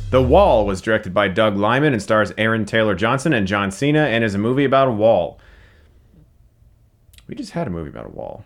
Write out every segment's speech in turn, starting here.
The Wall was directed by Doug Liman and stars Aaron Taylor Johnson and John Cena and is a movie about a wall. We just had a movie about a wall.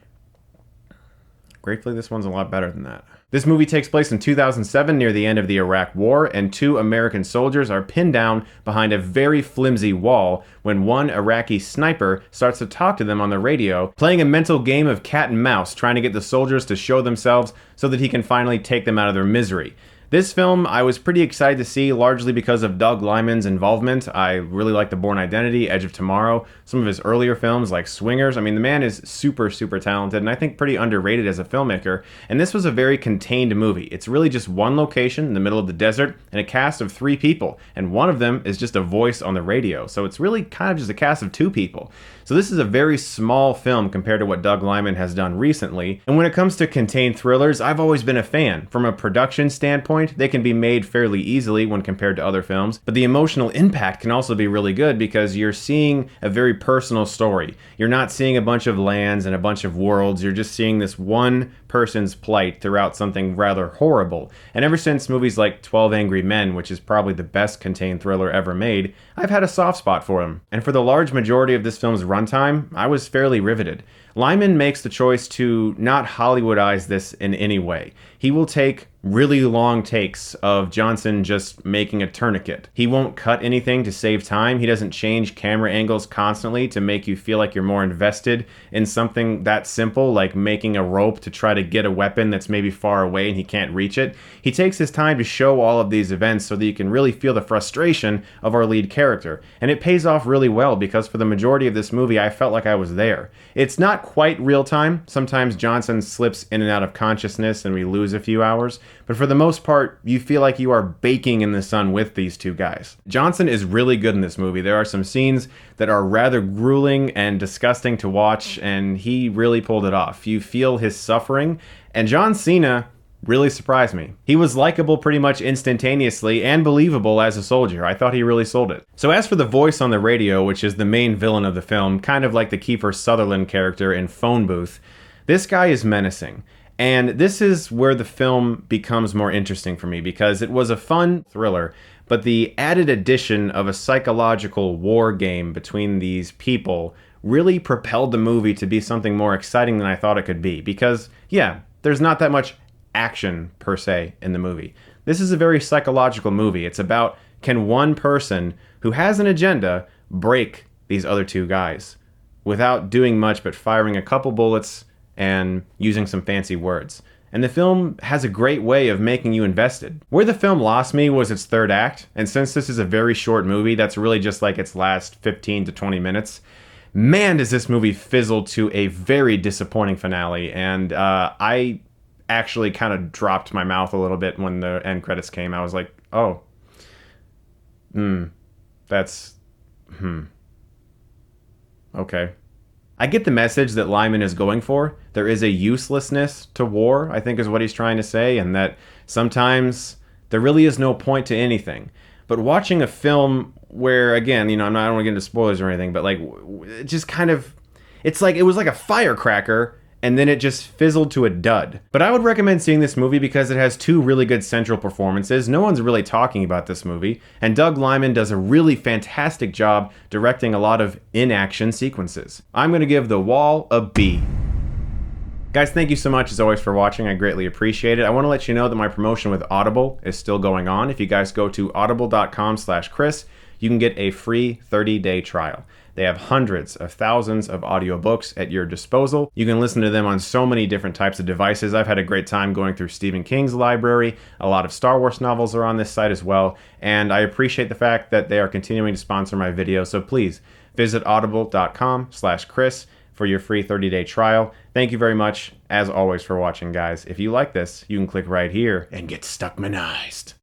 Gratefully, this one's a lot better than that. This movie takes place in 2007 near the end of the Iraq War, and two American soldiers are pinned down behind a very flimsy wall when one Iraqi sniper starts to talk to them on the radio, playing a mental game of cat and mouse, trying to get the soldiers to show themselves so that he can finally take them out of their misery. This film I was pretty excited to see, largely because of Doug Liman's involvement. I really like The Bourne Identity, Edge of Tomorrow, some of his earlier films like Swingers. I mean, the man is super, super talented and I think pretty underrated as a filmmaker. And this was a very contained movie. It's really just one location in the middle of the desert and a cast of 3 people. And one of them is just a voice on the radio. So it's really kind of just a cast of 2 people. So this is a very small film compared to what Doug Liman has done recently. And when it comes to contained thrillers, I've always been a fan. From a production standpoint, they can be made fairly easily when compared to other films, but the emotional impact can also be really good because you're seeing a very personal story. You're not seeing a bunch of lands and a bunch of worlds, you're just seeing this one person's plight throughout something rather horrible. And ever since movies like 12 Angry Men, which is probably the best contained thriller ever made, I've had a soft spot for him. And for the large majority of this film's runtime, I was fairly riveted. Liman makes the choice to not Hollywoodize this in any way. He will take really long takes of Johnson just making a tourniquet. He won't cut anything to save time. He doesn't change camera angles constantly to make you feel like you're more invested in something that simple, like making a rope to try to get a weapon that's maybe far away and he can't reach it. He takes his time to show all of these events so that you can really feel the frustration of our lead character. And it pays off really well because for the majority of this movie, I felt like I was there. It's not quite real time. Sometimes Johnson slips in and out of consciousness and we lose a few hours. But for the most part, you feel like you are baking in the sun with these 2 guys. Johnson is really good in this movie. There are some scenes that are rather grueling and disgusting to watch, and he really pulled it off. You feel his suffering, and John Cena really surprised me. He was likable pretty much instantaneously and believable as a soldier. I thought he really sold it. So as for the voice on the radio, which is the main villain of the film, kind of like the Kiefer Sutherland character in Phone Booth, this guy is menacing. And this is where the film becomes more interesting for me because it was a fun thriller, but the added addition of a psychological war game between these people really propelled the movie to be something more exciting than I thought it could be. Because, yeah, there's not that much action per se in the movie. This is a very psychological movie. It's about, can one person who has an agenda break these other 2 guys without doing much but firing a couple bullets and using some fancy words. And the film has a great way of making you invested. Where the film lost me was its 3rd act, and since this is a very short movie that's really just like its last 15 to 20 minutes, man does this movie fizzle to a very disappointing finale, and I actually kind of dropped my mouth a little bit when the end credits came. I was like, oh, okay. I get the message that Liman is going for. There is a uselessness to war, I think is what he's trying to say, and that sometimes there really is no point to anything. But watching a film where, again, I don't want to get into spoilers or anything, but like, it just kind of, it's like, it was like a firecracker and then it just fizzled to a dud. But I would recommend seeing this movie because it has 2 really good central performances. No one's really talking about this movie, and Doug Liman does a really fantastic job directing a lot of in-action sequences. I'm going to give The Wall a B. Guys, thank you so much as always for watching. I greatly appreciate it. I want to let you know that my promotion with Audible is still going on. If you guys go to audible.com/Chris, you can get a free 30-day trial. They have hundreds of thousands of audiobooks at your disposal. You can listen to them on so many different types of devices. I've had a great time going through Stephen King's library. A lot of Star Wars novels are on this site as well. And I appreciate the fact that they are continuing to sponsor my videos. So please visit audible.com/Chris for your free 30-day trial. Thank you very much, as always, for watching, guys. If you like this, you can click right here and get Stuckmanized.